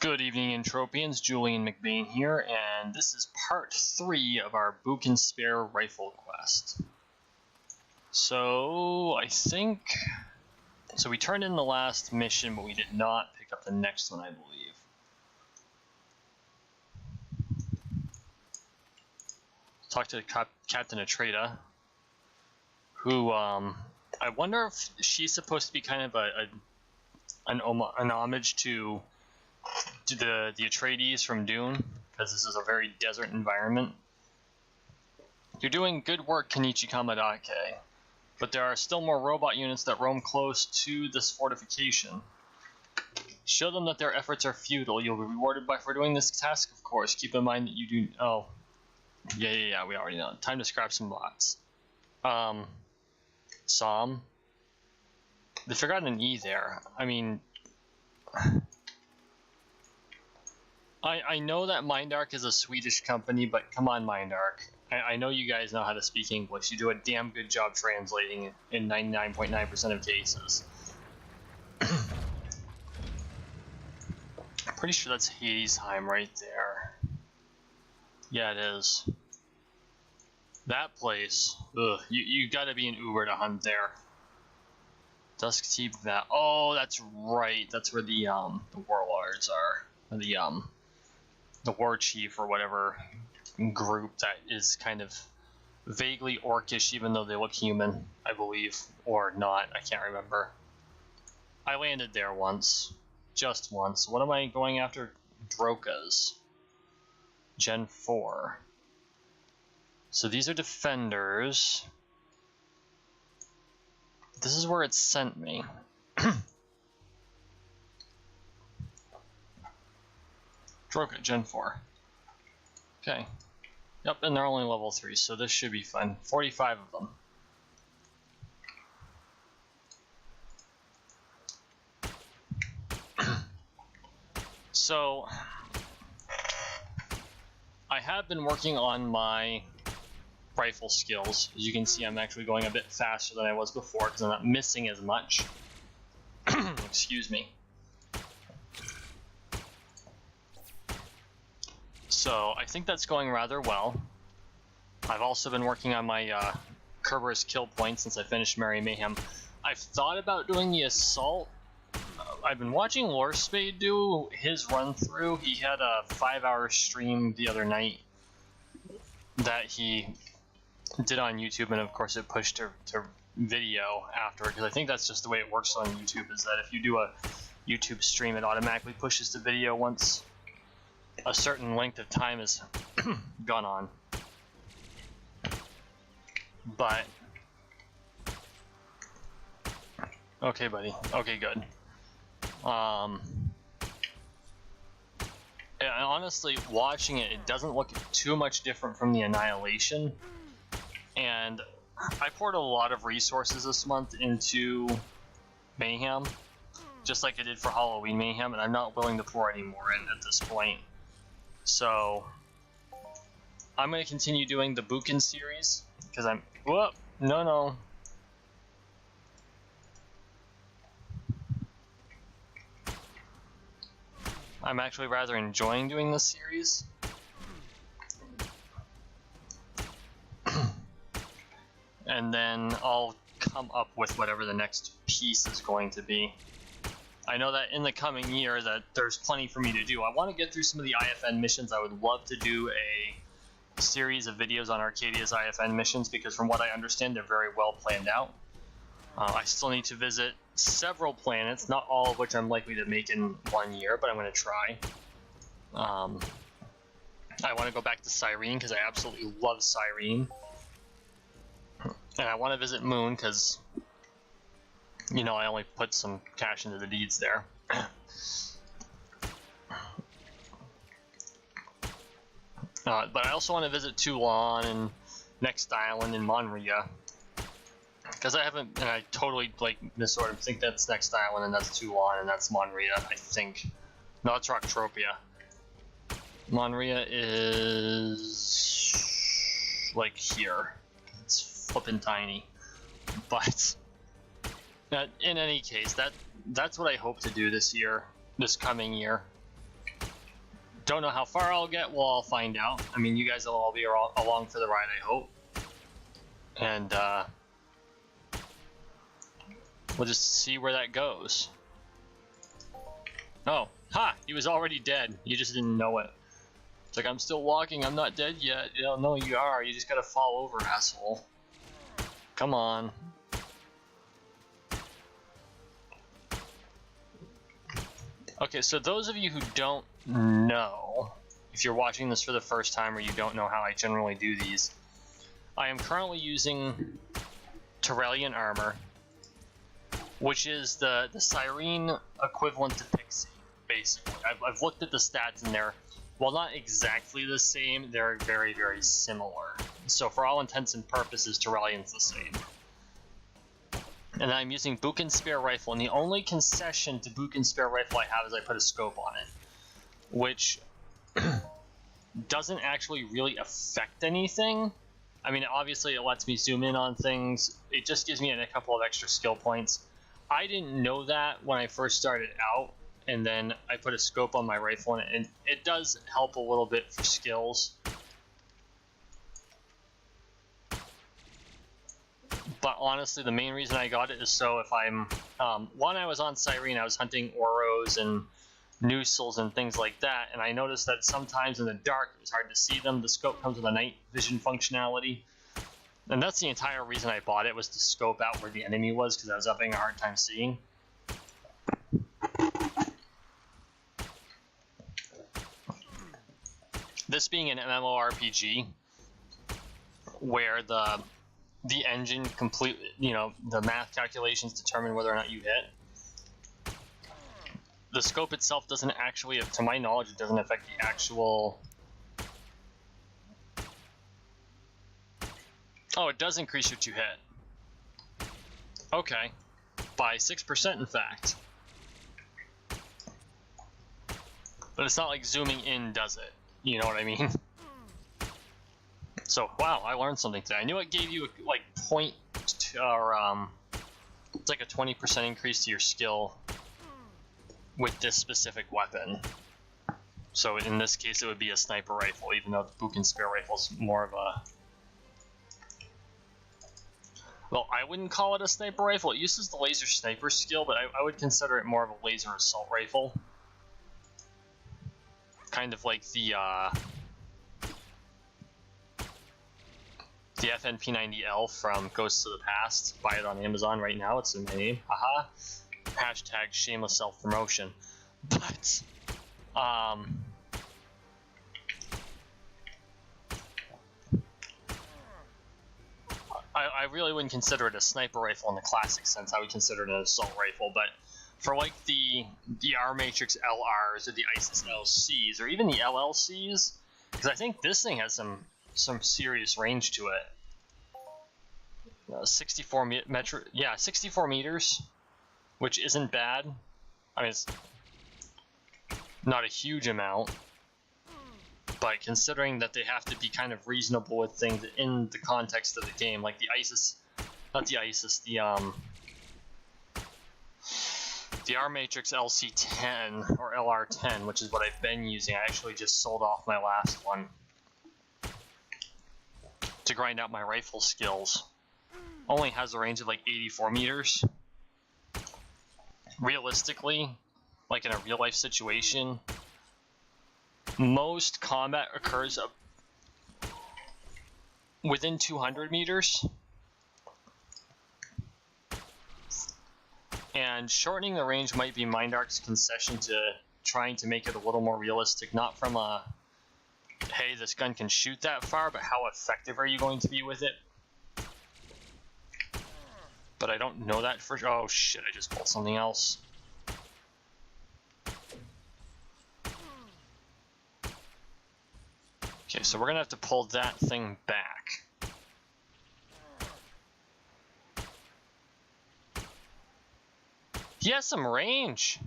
Good evening, Entropians. Julian McBain here, and this is part 3 of our Bukin spare rifle quest. So, we turned in the last mission, but we did not pick up the next one, I believe. Talked to Captain Entropia, who, I wonder if she's supposed to be kind of an homage to the Atreides from Dune, because this is a very desert environment. You're doing good work, Kenichi Kamadake, but there are still more robot units that roam close to this fortification. Show them that their efforts are futile. You'll be rewarded for doing this task, of course. Keep in mind that you do... Oh. Yeah, we already know. Time to scrap some bots. Som. They forgot an E there. I mean... I know that Mindark is a Swedish company, but come on, Mindark. I know you guys know how to speak English. You do a damn good job translating it in 99.9% of cases. I'm pretty sure that's Hadesheim right there. Yeah, it is. That place. Ugh, you gotta be an Uber to hunt there. Dusk Teep that. Oh, that's right. That's where the warlords are. Or the war chief or whatever group that is kind of vaguely orcish, even though they look human, I believe, or not. I can't remember. I landed there once, just once. What am I going after? Drokas. Gen 4. So these are defenders. This is where it sent me. Droka, Gen 4. Okay. Yep, and they're only level 3, so this should be fun. 45 of them. So, I have been working on my rifle skills. As you can see, I'm actually going a bit faster than I was before because I'm not missing as much. Excuse me. So, I think that's going rather well. I've also been working on my Kerber's kill point since I finished Merry Mayhem. I've thought about doing the assault. I've been watching Lorespade do his run through. He had a 5-hour stream the other night that he did on YouTube, and of course it pushed to video after, because I think that's just the way it works on YouTube, is that if you do a YouTube stream, it automatically pushes to video once a certain length of time is gone on. But okay, buddy. Okay, good. And honestly, watching it, it doesn't look too much different from the Annihilation. And I poured a lot of resources this month into Mayhem, just like I did for Halloween Mayhem, and I'm not willing to pour any more in at this point. So, I'm going to continue doing the Bukin series, because I'm... Whoop! No. I'm actually rather enjoying doing this series. And then I'll come up with whatever the next piece is going to be. I know that in the coming year that there's plenty for me to do. I want to get through some of the IFN missions. I would love to do a series of videos on Arcadia's IFN missions, because from what I understand, they're very well planned out. I still need to visit several planets, not all of which I'm likely to make in 1 year, but I'm going to try. I want to go back to Cyrene, because I absolutely love Cyrene. And I want to visit Moon, because... you know, I only put some cash into the deeds there. But I also want to visit Toulon and Next Island and Monria. Because I haven't, and I totally, misordered. I think that's Next Island and that's Toulon and that's Monria, I think. No, that's Entropia. Monria is... here. It's flippin' tiny. But... in any case, that's what I hope to do this year, this coming year. Don't know how far I'll get. Well, I'll find out. I mean, you guys will all be along for the ride, I hope. And we'll just see where that goes. Oh, ha! He was already dead. You just didn't know it. It's like, I'm still walking. I'm not dead yet. You know, no, you are. You just gotta fall over, asshole. Come on. Okay, so those of you who don't know, if you're watching this for the first time or you don't know how I generally do these, I am currently using Tyrellian armor, which is the Cyrene equivalent to Pixie, basically. I've looked at the stats in there. While not exactly the same, they're very, very similar. So for all intents and purposes, Tyrellian's the same. And I'm using Bukin spare rifle, and the only concession to Bukin spare rifle I have is I put a scope on it, which doesn't actually really affect anything. I mean, obviously it lets me zoom in on things. It just gives me a couple of extra skill points. I didn't know that when I first started out, and then I put a scope on my rifle, and it does help a little bit for skills. But honestly, the main reason I got it is so if I'm... one, I was on Cyrene, I was hunting Oros and Noosels and things like that, and I noticed that sometimes in the dark it was hard to see them. The scope comes with a night vision functionality. And that's the entire reason I bought it, was to scope out where the enemy was, because I was having a hard time seeing. This being an MMORPG, where the engine completely, you know, the math calculations determine whether or not you hit. The scope itself doesn't actually, to my knowledge, it doesn't affect the actual... Oh, it does increase your to hit. Okay. By 6%, in fact. But it's not like zooming in does it. You know what I mean? So, wow, I learned something today. I knew it gave you, like, it's like a 20% increase to your skill with this specific weapon. So in this case, it would be a sniper rifle, even though the Bukin spare rifle is more of a... Well, I wouldn't call it a sniper rifle. It uses the laser sniper skill, but I would consider it more of a laser assault rifle. Kind of like the FNP90L from Ghosts of the Past. Buy it on Amazon right now, it's in my name. Haha. Hashtag shameless self-promotion. But, I really wouldn't consider it a sniper rifle in the classic sense. I would consider it an assault rifle, but for like the R Matrix LRs or the ISIS LCs or even the LLCs, because I think this thing has some serious range to it. 64 meters, which isn't bad. I mean, it's not a huge amount, but considering that they have to be kind of reasonable with things in the context of the game, like the R Matrix LC10 or LR10, which is what I've been using. I actually just sold off my last one to grind out my rifle skills. Only has a range of like 84 meters. Realistically, like in a real life situation, most combat occurs within 200 meters. And shortening the range might be Mindark's concession to trying to make it a little more realistic, not from a, hey, this gun can shoot that far, but how effective are you going to be with it? But I don't know that for sure. Oh shit, I just pulled something else. Okay, so we're gonna have to pull that thing back. He has some range.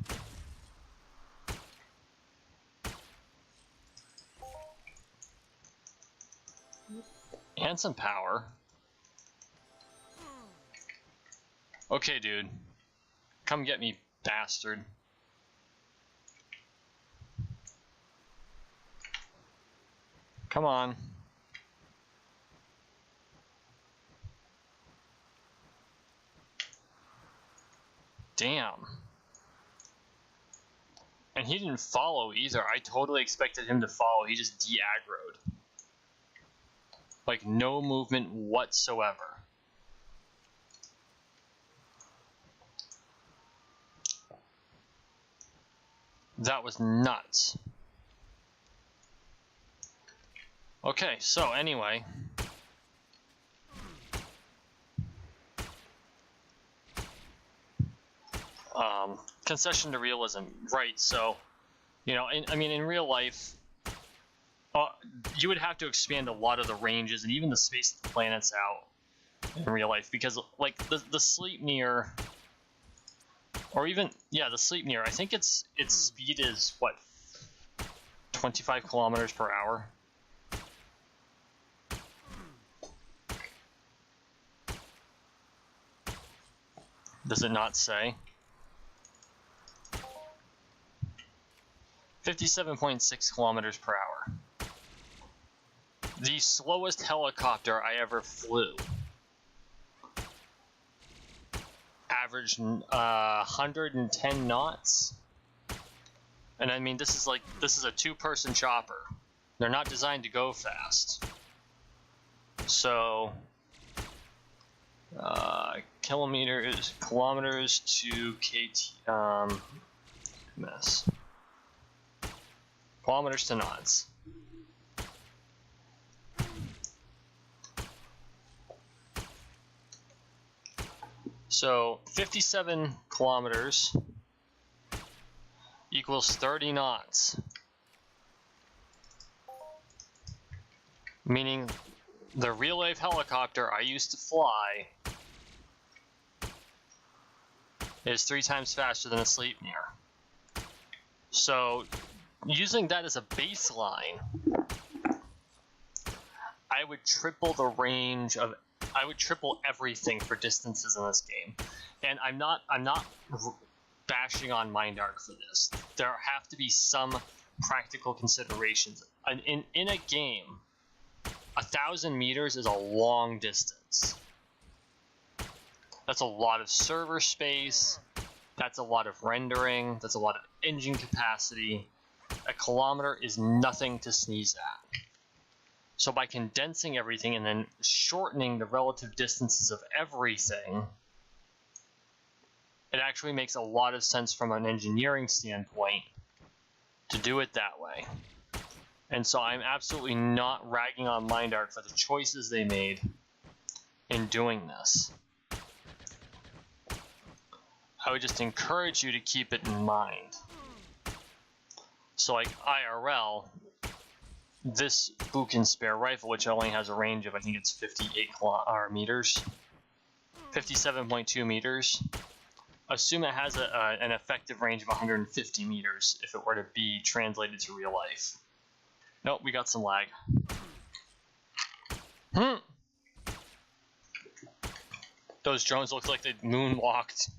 And some power. Okay, dude. Come get me, bastard. Come on. Damn. And he didn't follow either. I totally expected him to follow. He just de-aggroed. Like, no movement whatsoever. That was nuts. Okay, so anyway. Concession to realism. Right, so, you know, I mean, in real life, you would have to expand a lot of the ranges and even the space of the planets out in real life, because, like, the Sleipnir, or even, yeah, the Sleipnir, I think its speed is, what, 25 kilometers per hour? Does it not say? 57.6 kilometers per hour. The slowest helicopter I ever flew averaged 110 knots. And I mean, this is a two-person chopper. They're not designed to go fast. So, kilometers to KT, mess. Kilometers to knots. So 57 kilometers equals 30 knots. Meaning the real-life helicopter I used to fly is 3 times faster than a Sleipnir. So, using that as a baseline, I would triple the range of, I would triple everything for distances in this game. And I'm not bashing on Mindark for this. There have to be some practical considerations. In a game, 1,000 meters is a long distance. That's a lot of server space, that's a lot of rendering, that's a lot of engine capacity. A kilometer is nothing to sneeze at. So by condensing everything and then shortening the relative distances of everything, it actually makes a lot of sense from an engineering standpoint to do it that way. And so I'm absolutely not ragging on Mindark for the choices they made in doing this. I would just encourage you to keep it in mind. So like IRL, this Bukin spare rifle, which only has a range of, I think it's 58 meters, 57.2 meters, assume it has an effective range of 150 meters if it were to be translated to real life. Nope, we got some lag. Those drones look like they moonwalked.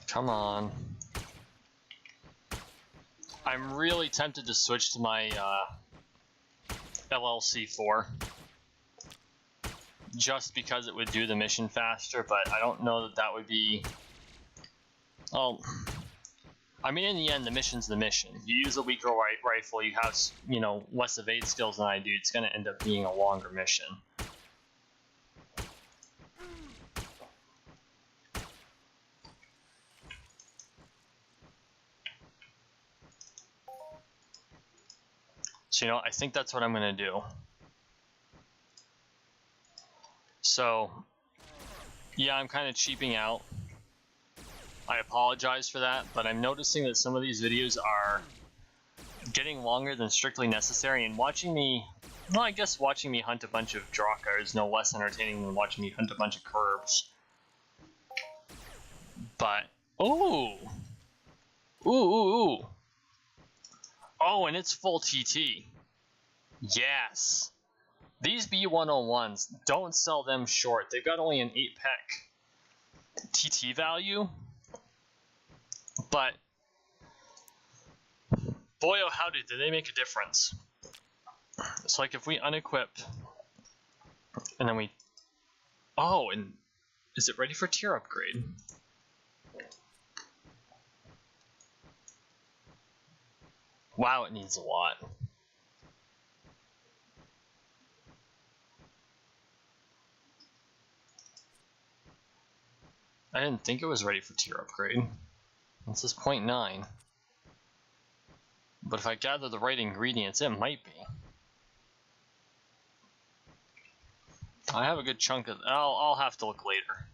Come on. I'm really tempted to switch to my LLC4 just because it would do the mission faster, but I don't know that that would be... Oh, I mean, in the end, the mission's the mission. You use a weaker rifle, you have, you know, less evade skills than I do, it's going to end up being a longer mission. So, you know, I think that's what I'm going to do. So, yeah, I'm kind of cheaping out. I apologize for that, but I'm noticing that some of these videos are getting longer than strictly necessary, and watching me, well, I guess watching me hunt a bunch of Draka is no less entertaining than watching me hunt a bunch of Curbs. But, ooh! Oh, and it's full TT. Yes! These B101s, don't sell them short. They've got only an 8 pec TT value, but boy oh howdy, do they make a difference. So like if we unequip, and then we, oh, and is it ready for tier upgrade? Wow, it needs a lot. I didn't think it was ready for tier upgrade. This is 0.9. But if I gather the right ingredients, it might be. I have a good chunk of... I'll have to look later.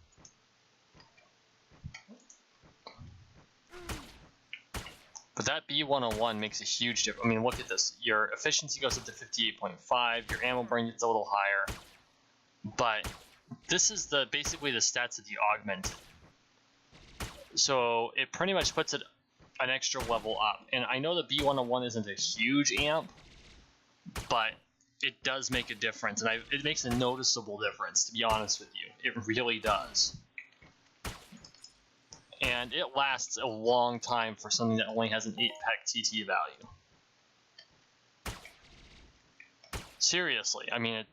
But that B101 makes a huge difference. I mean, look at this. Your efficiency goes up to 58.5. Your ammo burn gets a little higher. But this is basically the stats that you augmented. So it pretty much puts it an extra level up. And I know the B101 isn't a huge amp, but it does make a difference. And it makes a noticeable difference, to be honest with you. It really does. And it lasts a long time for something that only has an 8 pec TT value. Seriously, I mean,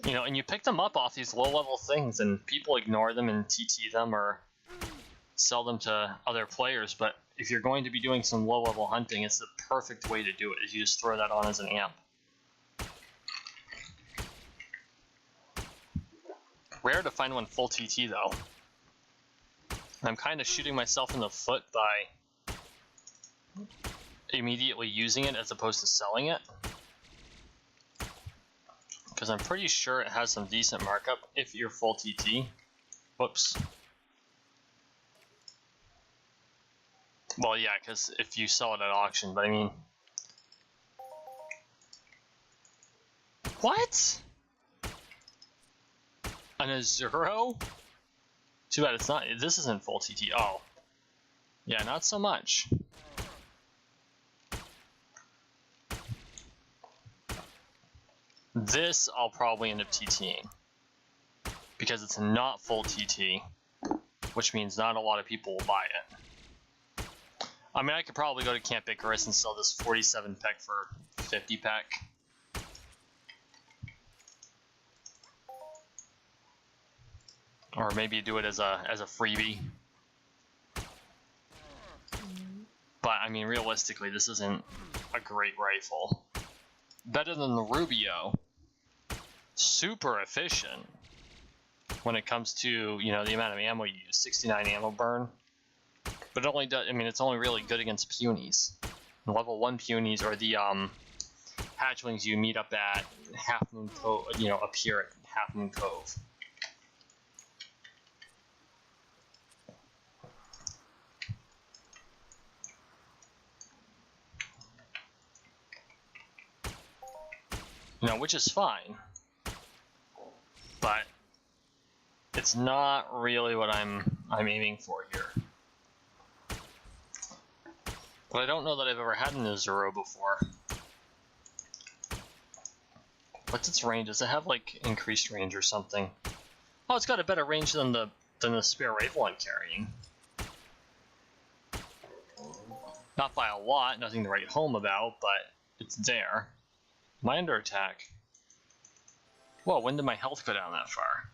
you know, and you pick them up off these low-level things, and people ignore them and TT them or sell them to other players. But if you're going to be doing some low-level hunting, it's the perfect way to do it, is you just throw that on as an amp. Rare to find one full TT, though. I'm kind of shooting myself in the foot by immediately using it as opposed to selling it. Because I'm pretty sure it has some decent markup if you're full TT. Whoops. Well, yeah, because if you sell it at auction, but I mean... What? An Azuro? Too bad it's not. This isn't full TT. Oh. Yeah, not so much. This I'll probably end up TTing. Because it's not full TT, which means not a lot of people will buy it. I mean, I could probably go to Camp Icarus and sell this 47 pec for 50 pec. Or maybe do it as a freebie. But I mean, realistically, this isn't a great rifle. Better than the Rubio. Super efficient when it comes to, you know, the amount of ammo you use. 69 ammo burn. But it only does, I mean, it's only really good against punies. Level 1 punies are the hatchlings you meet up at Half Moon Cove, you know, up here at Half Moon Cove. You know, which is fine, but it's not really what I'm aiming for here. But I don't know that I've ever had an Azuro before. What's its range? Does it have like increased range or something? Oh, it's got a better range than the spare rifle I'm carrying. Not by a lot, nothing to write home about, but it's there. Am I under attack? Whoa, when did my health go down that far?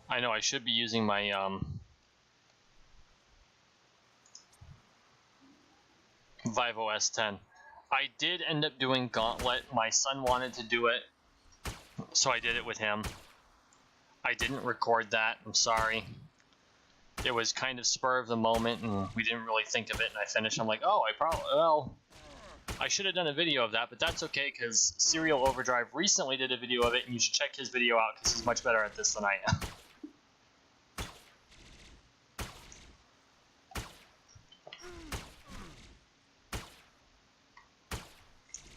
I know I should be using my Vivo S10. I did end up doing Gauntlet. My son wanted to do it, so I did it with him. I didn't record that, I'm sorry. It was kind of spur of the moment, and we didn't really think of it, and I finished. I'm like, oh, I should have done a video of that, but that's okay, because Serial Overdrive recently did a video of it, and you should check his video out, because he's much better at this than I am.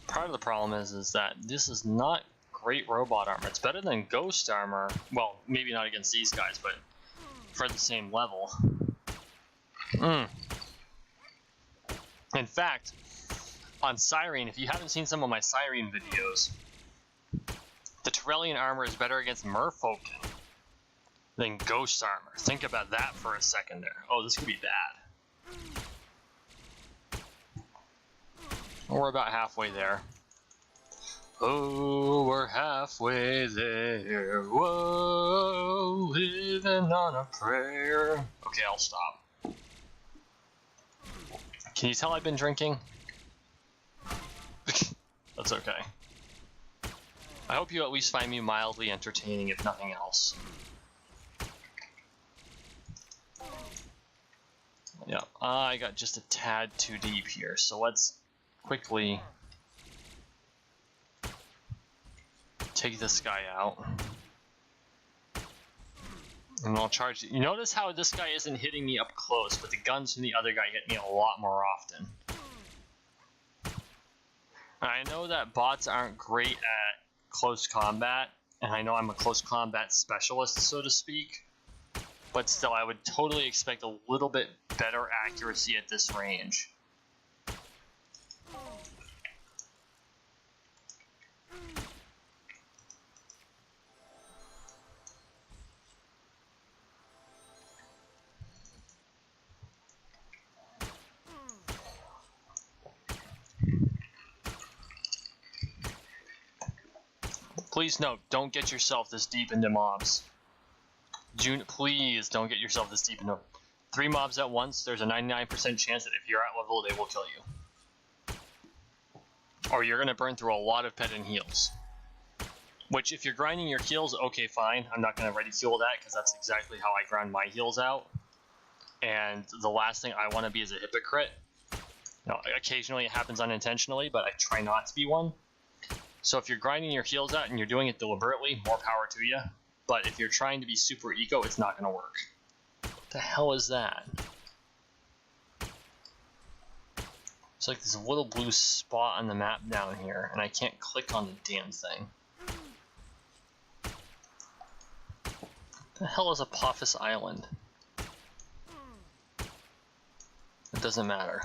Part of the problem is that this is not great robot armor. It's better than Ghost armor. Well, maybe not against these guys, but for the same level. In fact, on Siren, if you haven't seen some of my Siren videos, the Turellian armor is better against merfolk than ghost armor. Think about that for a second there. Oh, this could be bad. We're about halfway there. Oh, we're halfway there. Whoa, living on a prayer. Okay, I'll stop. Can you tell I've been drinking? That's okay. I hope you at least find me mildly entertaining, if nothing else. Yeah, I got just a tad too deep here, so let's quickly take this guy out. And I'll charge it. You notice how this guy isn't hitting me up close, but the guns from the other guy hit me a lot more often. I know that bots aren't great at close combat, and I know I'm a close combat specialist, so to speak, but still, I would totally expect a little bit better accuracy at this range. Please note, don't get yourself this deep into mobs. Please don't get yourself this deep into 3 mobs at once. There's a 99% chance that if you're at level, they will kill you. Or you're going to burn through a lot of pet and heals. Which, if you're grinding your heals, okay, fine. I'm not going to ridicule that, because that's exactly how I grind my heals out. And the last thing I want to be is a hypocrite. Now, occasionally it happens unintentionally, but I try not to be one. So if you're grinding your heals out and you're doing it deliberately, more power to you. But if you're trying to be super eco, it's not going to work. What the hell is that? It's like this little blue spot on the map down here, and I can't click on the damn thing. What the hell is Apophis Island? It doesn't matter.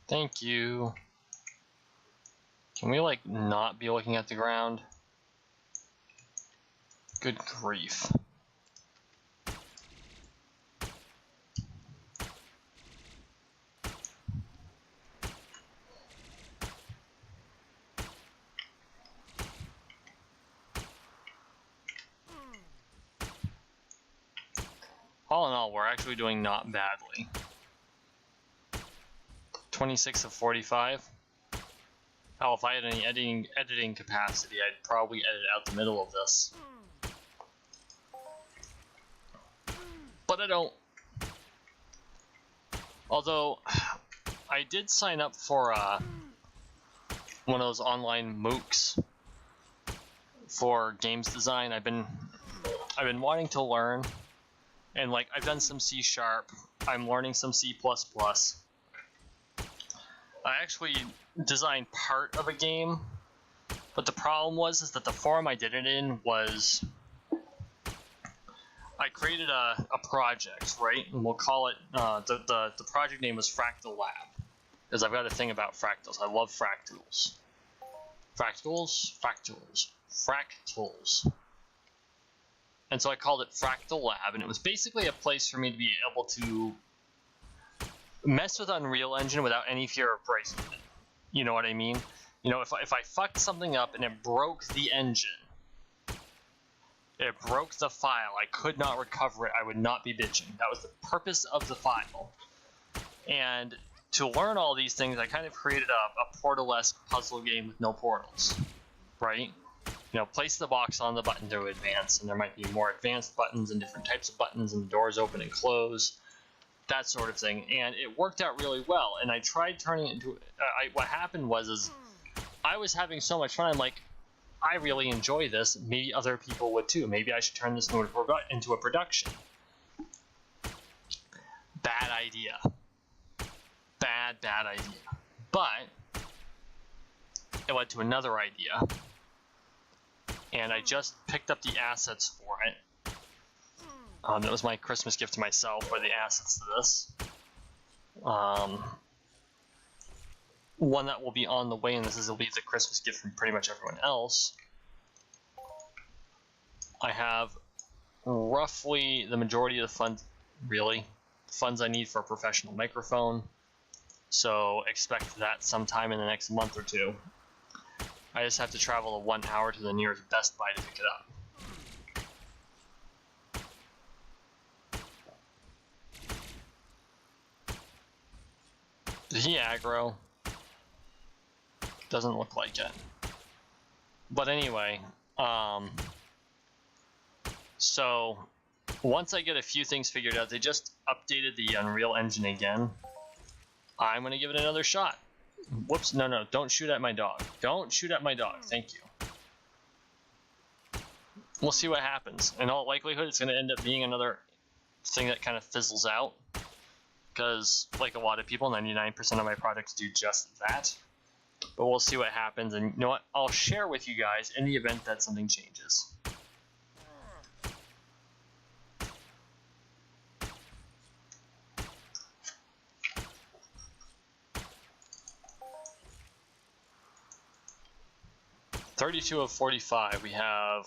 Thank you. Can we, like, not be looking at the ground? Good grief. All in all, we're actually doing not badly. 26 of 45. Hell, if I had any editing capacity, I'd probably edit out the middle of this. But I don't. Although, I did sign up for one of those online MOOCs for games design. I've been wanting to learn, and like I've done some C#. I'm learning some C++. I actually designed part of a game, but the problem is that the forum I did it in was, I created a project, right? And we'll call it, the project name was Fractal Lab, because I've got a thing about fractals. I love fractals. Fractals. And so I called it Fractal Lab, and it was basically a place for me to be able to mess with Unreal Engine without any fear of breaking it. You know what I mean? You know, if I fucked something up and it broke the engine, it broke the file, I could not recover it, I would not be bitching. That was the purpose of the file. And to learn all these things, I kind of created a Portal-esque puzzle game with no portals, right? You know, place the box on the button to advance, and there might be more advanced buttons and different types of buttons, and the doors open and close. That sort of thing, and it worked out really well. And I tried turning it into. What happened was I was having so much fun. I'm like, I really enjoy this. Maybe other people would too. Maybe I should turn this into a production. Bad idea. Bad idea. But it led to another idea, and I just picked up the assets for it. That was my Christmas gift to myself, or the assets to this. One that will be on the way, and this will be the Christmas gift from pretty much everyone else. I have roughly the majority of the funds, funds I need for a professional microphone. So expect that sometime in the next month or two. I just have to travel 1 hour to the nearest Best Buy to pick it up. Did he aggro? Doesn't look like it. But anyway, so once I get a few things figured out, they just updated the Unreal Engine again. I'm gonna give it another shot. Whoops, no, don't shoot at my dog. Don't shoot at my dog, thank you. We'll see what happens. In all likelihood, it's gonna end up being another thing that kind of fizzles out. Because, like a lot of people, 99% of my projects do just that. But we'll see what happens, and you know what? I'll share with you guys in the event that something changes. $32 of 45. We have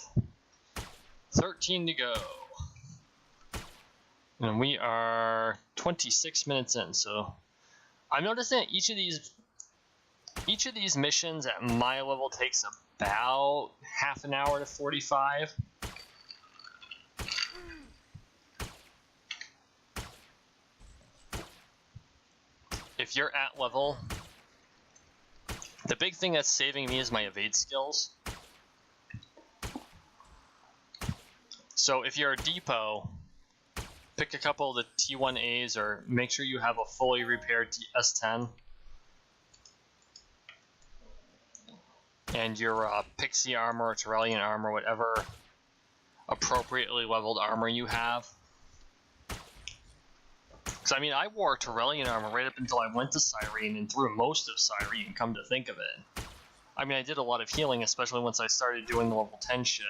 13 to go. And we are 26 minutes in, so I'm noticing that each of these missions at my level takes about half an hour to 45. If you're at level, the big thing that's saving me is my evade skills. So if you're a depot, pick a couple of the T1As, or make sure you have a fully repaired S10. And your Pixie armor or Tyrellian armor, whatever appropriately leveled armor you have. Because I mean, I wore Tyrellian armor right up until I went to Cyrene and through most of Cyrene, come to think of it. I mean, I did a lot of healing, especially once I started doing the level 10 shit.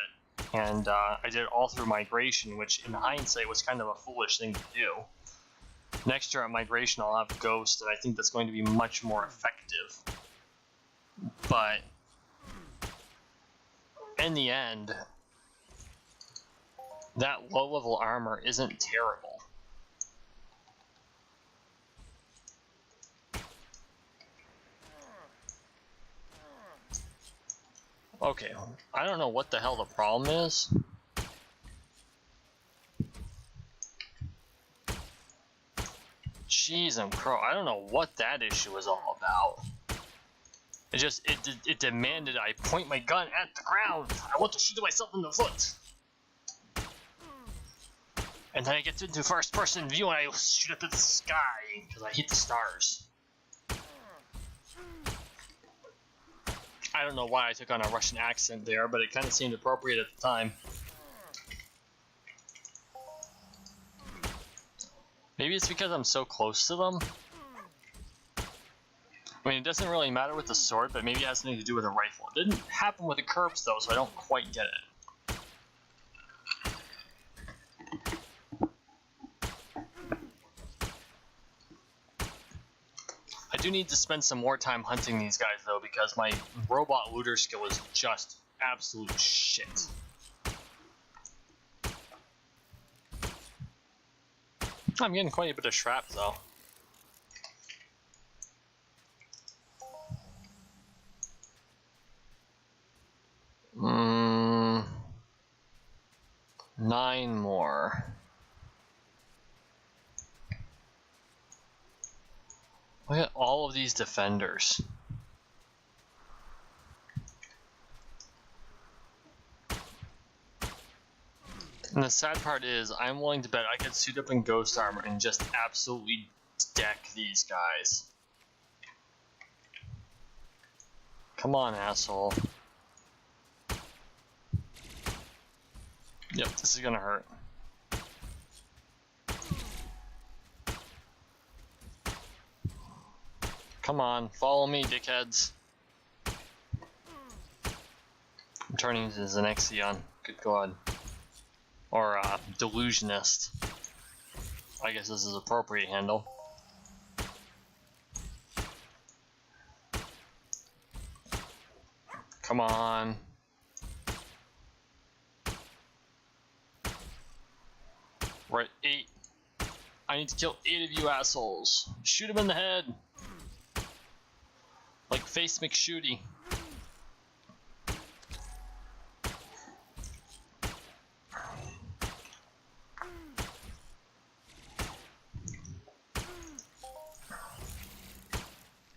And I did it all through Migration, which in hindsight was kind of a foolish thing to do. Next year at Migration I'll have Ghost, and I think that's going to be much more effective. But in the end, that low-level armor isn't terrible. Okay, I don't know what the hell the problem is. Jeez, I'm crow. I don't know what that issue is all about. It demanded I point my gun at the ground. I want to shoot myself in the foot. And then I get into first person view and I shoot up at the sky because I hit the stars. I don't know why I took on a Russian accent there, but it kind of seemed appropriate at the time. Maybe it's because I'm so close to them. I mean, it doesn't really matter with the sword, but maybe it has something to do with a rifle. It didn't happen with the curbs, though, so I don't quite get it. I do need to spend some more time hunting these guys, though, because my robot looter skill is just absolute shit. I'm getting quite a bit of shrap, though. Nine more. Look at all of these defenders. And the sad part is, I'm willing to bet I could suit up in ghost armor and just absolutely deck these guys. Come on, asshole. Yep, this is gonna hurt. Come on, follow me, dickheads. I'm turning into the Zenexion. Good God. Or delusionist. I guess this is appropriate handle. Come on. We're at 8. I need to kill 8 of you assholes. Shoot him in the head. Like Face McShooty.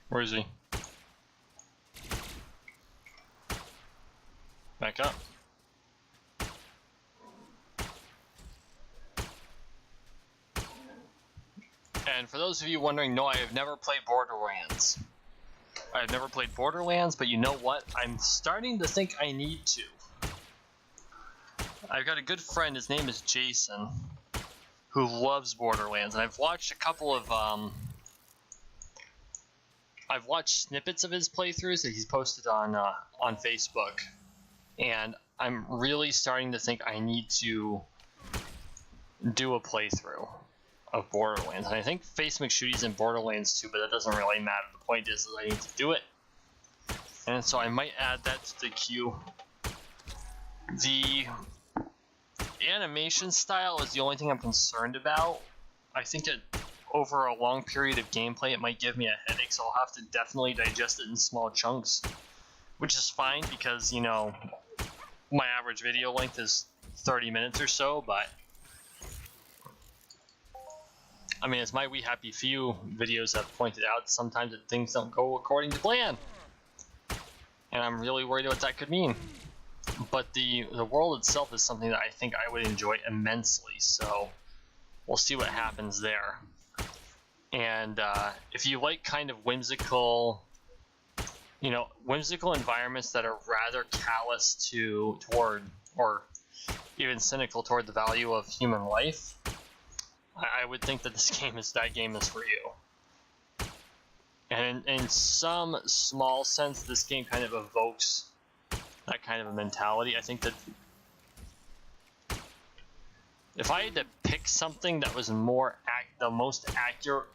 Where is he? Back up. And for those of you wondering, no, I have never played Borderlands. I've never played Borderlands, but you know what? I'm starting to think I need to. I've got a good friend, his name is Jason, who loves Borderlands, and I've watched a couple of, I've watched snippets of his playthroughs that he's posted on Facebook, and I'm really starting to think I need to do a playthrough of Borderlands. And I think Face McShooty's in Borderlands too, but that doesn't really matter. The point is I need to do it. And so I might add that to the queue. The animation style is the only thing I'm concerned about. I think that over a long period of gameplay it might give me a headache, so I'll have to definitely digest it in small chunks. Which is fine because, you know, my average video length is 30 minutes or so, but I mean, as my We Happy Few videos have pointed out, sometimes things don't go according to plan. And I'm really worried what that could mean. But the world itself is something that I think I would enjoy immensely, so we'll see what happens there. And if you like kind of whimsical, you know, whimsical environments that are rather callous toward, or even cynical toward the value of human life, I would think that that game is for you. And in some small sense, this game kind of evokes that kind of a mentality. I think that if I had to pick something that was the most accurate,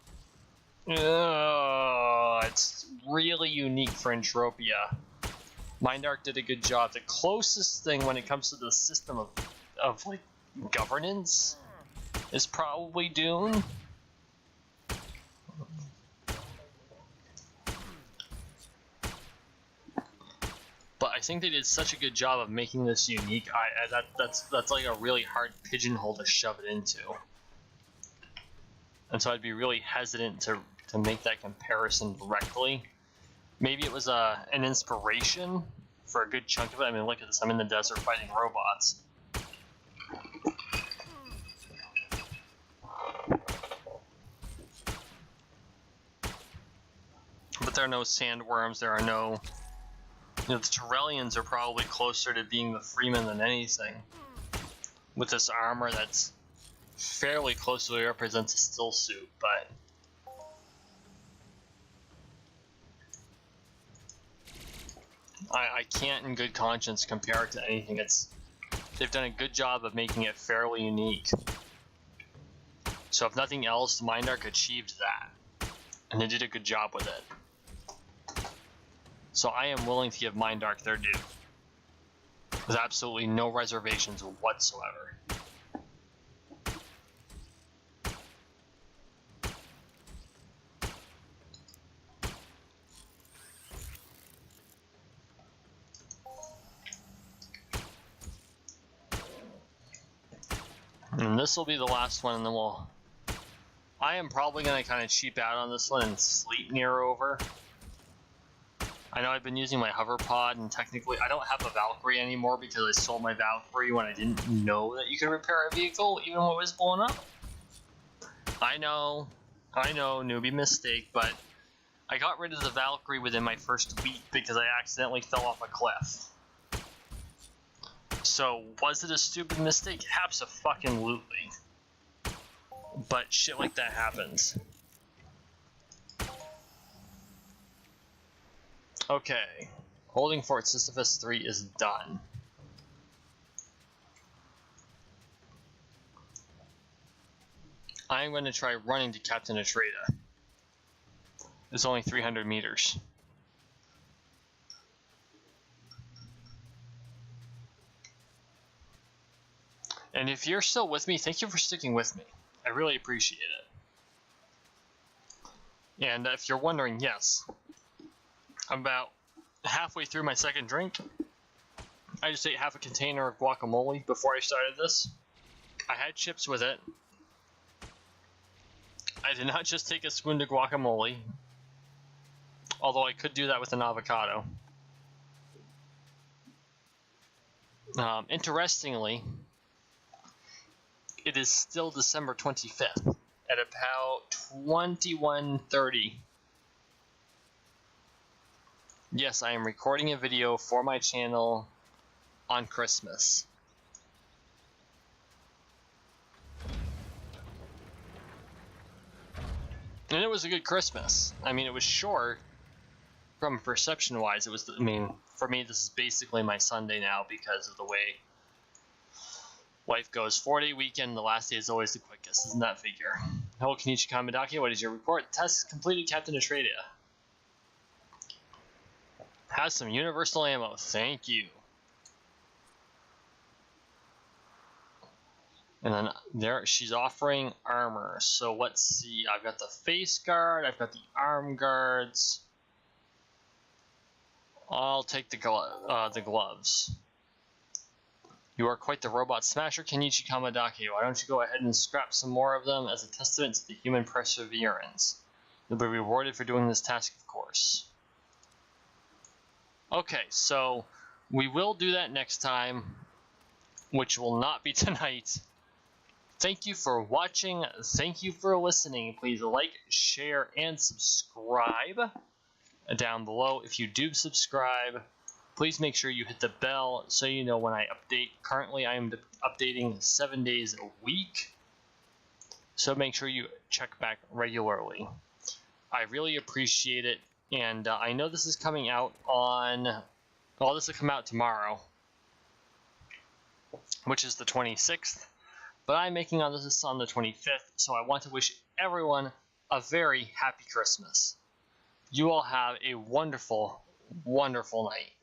it's really unique for Entropia. Mindark did a good job. The closest thing when it comes to the system of like governance is probably Dune. But I think they did such a good job of making this unique. That's like a really hard pigeonhole to shove it into. And so I'd be really hesitant to make that comparison directly. Maybe it was an inspiration for a good chunk of it. I mean, look at this. I'm in the desert fighting robots. But there are no sandworms, there are no... You know, the Turellians are probably closer to being the Freeman than anything. With this armor that's fairly closely represents a still suit, but... I can't in good conscience compare it to anything. They've done a good job of making it fairly unique. So if nothing else, Mindark achieved that. And they did a good job with it. So I am willing to give Mindark their due. With absolutely no reservations whatsoever. And this will be the last one, and then I am probably going to kind of cheap out on this one and sleep near over. I know I've been using my hover pod, and technically I don't have a Valkyrie anymore because I sold my Valkyrie when I didn't know that you could repair a vehicle even when it was blown up. I know, newbie mistake, but I got rid of the Valkyrie within my first week because I accidentally fell off a cliff. So, was it a stupid mistake? Abso-fucking-lutely. But shit like that happens. Okay, holding Fort Sisyphus 3 is done. I'm going to try running to Captain Atreda. It's only 300 meters. And if you're still with me, thank you for sticking with me. I really appreciate it. And if you're wondering, yes, I'm about halfway through my second drink. I just ate half a container of guacamole before I started this. I had chips with it. I did not just take a spoon of guacamole, although I could do that with an avocado. Interestingly, it is still December 25th at about 21:30. Yes, I am recording a video for my channel on Christmas. And it was a good Christmas. I mean, it was short from perception-wise. It was, I mean, for me, this is basically my Sunday now because of the way life goes. 4-day weekend, the last day is always the quickest. Isn't that figure? Hello, Kenichi Kamidaki. What is your report? Test completed, Captain Atreda. Has some universal ammo. Thank you. And then there, she's offering armor. So let's see. I've got the face guard. I've got the arm guards. I'll take the gloves. You are quite the robot smasher, Kenichi Kamidaki. Why don't you go ahead and scrap some more of them as a testament to the human perseverance? You'll be rewarded for doing this task, of course. Okay, so we will do that next time, which will not be tonight. Thank you for watching. Thank you for listening. Please like, share, and subscribe down below. If you do subscribe, please make sure you hit the bell so you know when I update. Currently, I am updating 7 days a week, so make sure you check back regularly. I really appreciate it, and I know this is coming out on... Well, this will come out tomorrow, which is the 26th. But I'm making on this on the 25th, so I want to wish everyone a very happy Christmas. You all have a wonderful, wonderful night.